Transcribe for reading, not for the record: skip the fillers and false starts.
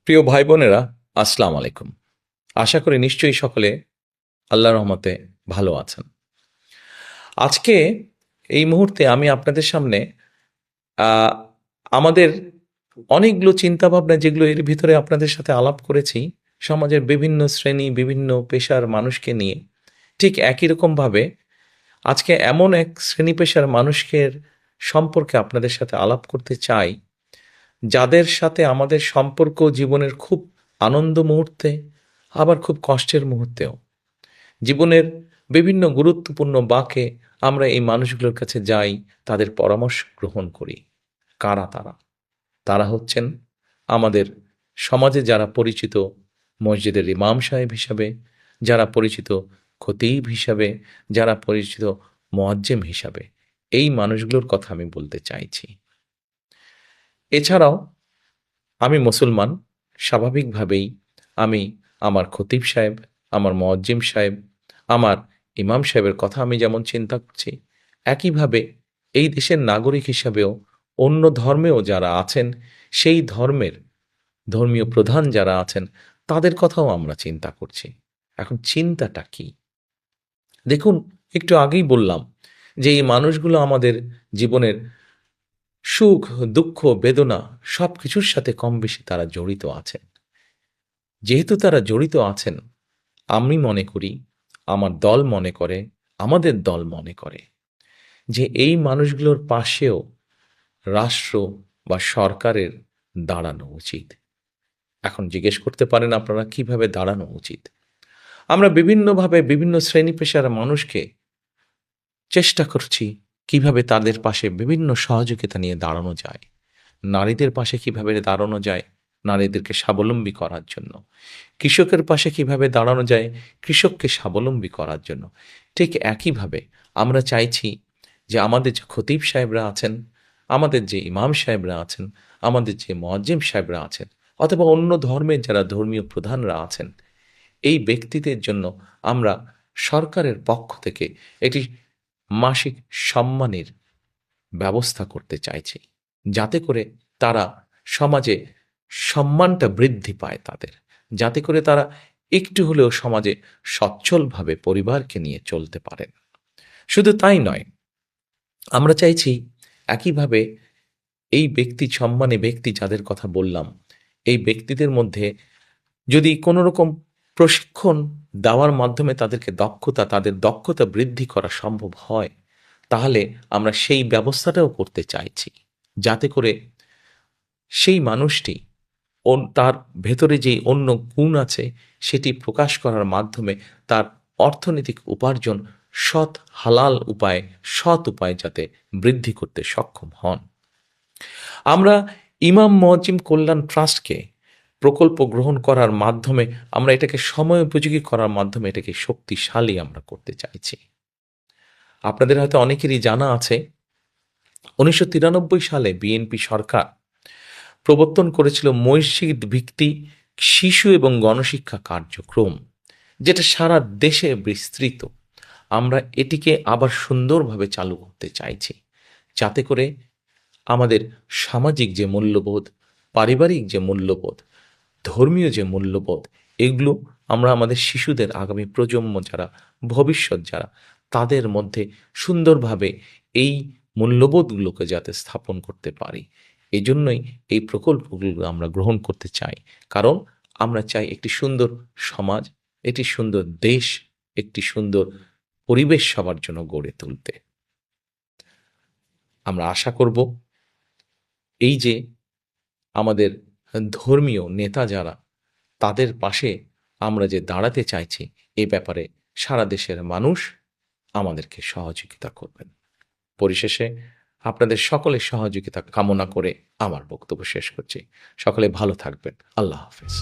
প্রিয় ভাই বোনেরা, আসসালামু আলাইকুম। আশা করি নিশ্চয়ই সকলে আল্লাহর রহমতে ভালো আছেন। আজকে এই মুহূর্তে আমি আপনাদের সামনে আহ, আমাদের অনেকগুলো চিন্তাভাবনা যেগুলো এর ভিতরে আপনাদের সাথে আলাপ করেছি, সমাজের বিভিন্ন শ্রেণী বিভিন্ন পেশার মানুষকে নিয়ে, ঠিক একই রকমভাবে আজকে এমন এক শ্রেণী পেশার মানুষের সম্পর্কে আপনাদের সাথে আলাপ করতে চাই, যাদের সাথে আমাদের সম্পর্ক জীবনের খুব আনন্দ মুহূর্তে, আবার খুব কষ্টের মুহূর্তেও, জীবনের বিভিন্ন গুরুত্বপূর্ণ বাঁকে আমরা এই মানুষগুলোর কাছে যাই, তাদের পরামর্শ গ্রহণ করি। কারা তারা? তারা হচ্ছেন আমাদের সমাজে যারা পরিচিত মসজিদের ইমাম সাহেব হিসাবে, যারা পরিচিত খতিব হিসাবে, যারা পরিচিত মুয়াজ্জিম হিসাবে। এই মানুষগুলোর কথা আমি বলতে চাইছি। এছাড়াও আমি মুসলমান, স্বাভাবিকভাবেই আমি আমার খতিব সাহেব, আমার মুয়াজ্জিম সাহেব, আমার ইমাম সাহেবের কথা আমি যেমন চিন্তা করছি, একইভাবে এই দেশের নাগরিক হিসাবেও অন্য ধর্মেও যারা আছেন, সেই ধর্মের ধর্মীয় প্রধান যারা আছেন, তাদের কথাও আমরা চিন্তা করছি। এখন চিন্তাটা কি? দেখুন, একটু আগেই বললাম যে এই মানুষগুলো আমাদের জীবনের সুখ দুঃখ বেদনা সব কিছুর সাথে কম বেশি তারা জড়িত আছেন। যেহেতু তারা জড়িত আছেন, আমি মনে করি, আমার দল মনে করে, আমাদের দল মনে করে যে এই মানুষগুলোর পাশেও রাষ্ট্র বা সরকারের দাঁড়ানো উচিত। এখন জিজ্ঞেস করতে পারেন আপনারা, কিভাবে দাঁড়ানো উচিত? আমরা বিভিন্নভাবে বিভিন্ন শ্রেণী পেশার মানুষকে চেষ্টা করছি কিভাবে তাদের পাশে বিভিন্ন সহযোগিতা নিয়ে দাঁড়ানো যায়। নারীদের পাশে কিভাবে দাঁড়ানো যায় নারীদেরকে স্বাবলম্বী করার জন্য, কৃষকের পাশে কিভাবে দাঁড়ানো যায় কৃষককে স্বাবলম্বী করার জন্য। ঠিক একইভাবে আমরা চাইছি যে আমাদের যে খতিব সাহেবরা আছেন, আমাদের যে ইমাম সাহেবরা আছেন, আমাদের যে মুয়াজ্জিম সাহেবরা আছেন, অথবা অন্য ধর্মের যারা ধর্মীয় প্রধানরা আছেন, এই ব্যক্তিদের জন্য আমরা সরকারের পক্ষ থেকে একটি মাসিক সম্মানের ব্যবস্থা করতে চাইছি, যাতে করে তারা সমাজে সম্মানটা বৃদ্ধি পায় তাদের, যাতে করে তারা একটু হলেও সমাজে সচ্ছলভাবে পরিবারকে নিয়ে চলতে পারেন। শুধু তাই নয়, আমরা চাইছি একইভাবে এই ব্যক্তি সম্মানী ব্যক্তি যাদের কথা বললাম, এই ব্যক্তিদের মধ্যে যদি কোনো রকম প্রশিক্ষণ দেওয়ার মাধ্যমে তাদের দক্ষতা বৃদ্ধি করা সম্ভব হয়, তাহলে আমরা সেই ব্যবস্থাটাও করতে চাইছি, যাতে করে সেই মানুষটি তার ভেতরে যেই অন্য গুণ আছে সেটি প্রকাশ করার মাধ্যমে তার অর্থনৈতিক উপার্জন সৎ উপায়ে যাতে বৃদ্ধি করতে সক্ষম হন। আমরা ইমাম মুয়াজ্জিম কল্যাণ ট্রাস্টকে প্রকল্প গ্রহণ করার মাধ্যমে আমরা এটাকে সময় উপযোগী করার মাধ্যমে এটাকে শক্তিশালী আমরা করতে চাইছি। আপনাদের হয়তো অনেকেরই জানা আছে, 1993 সালে বিএনপি সরকার প্রবর্তন করেছিল মসজিদ ভিত্তিক শিশু এবং গণশিক্ষা কার্যক্রম, যেটা সারা দেশে বিস্তৃত। আমরা এটিকে আবার সুন্দরভাবে চালু করতে চাইছি, যাতে করে আমাদের সামাজিক যে মূল্যবোধ, পারিবারিক যে মূল্যবোধ, ধর্মীয় যে মূল্যবোধ, এগুলো আমরা আমাদের শিশুদের, আগামী প্রজন্ম যারা, ভবিষ্যৎ যারা, তাদের মধ্যে সুন্দরভাবে এই মূল্যবোধগুলোকে যাতে স্থাপন করতে পারি। এই জন্যই এই প্রকল্পগুলো আমরা গ্রহণ করতে চাই, কারণ আমরা চাই একটি সুন্দর সমাজ, একটি সুন্দর দেশ, একটি সুন্দর পরিবেশ সবার জন্য গড়ে তুলতে। আমরা আশা করব এই যে আমাদের ধর্মীয় নেতা যারা, তাদের পাশে আমরা যে দাঁড়াতে চাইছি, এই ব্যাপারে সারা দেশের মানুষ আমাদেরকে সহযোগিতা করবেন। পরিশেষে আপনাদের সকলের সহযোগিতা কামনা করে আমার বক্তব্য শেষ করছি। সকলে ভালো থাকবেন। আল্লাহ হাফেজ।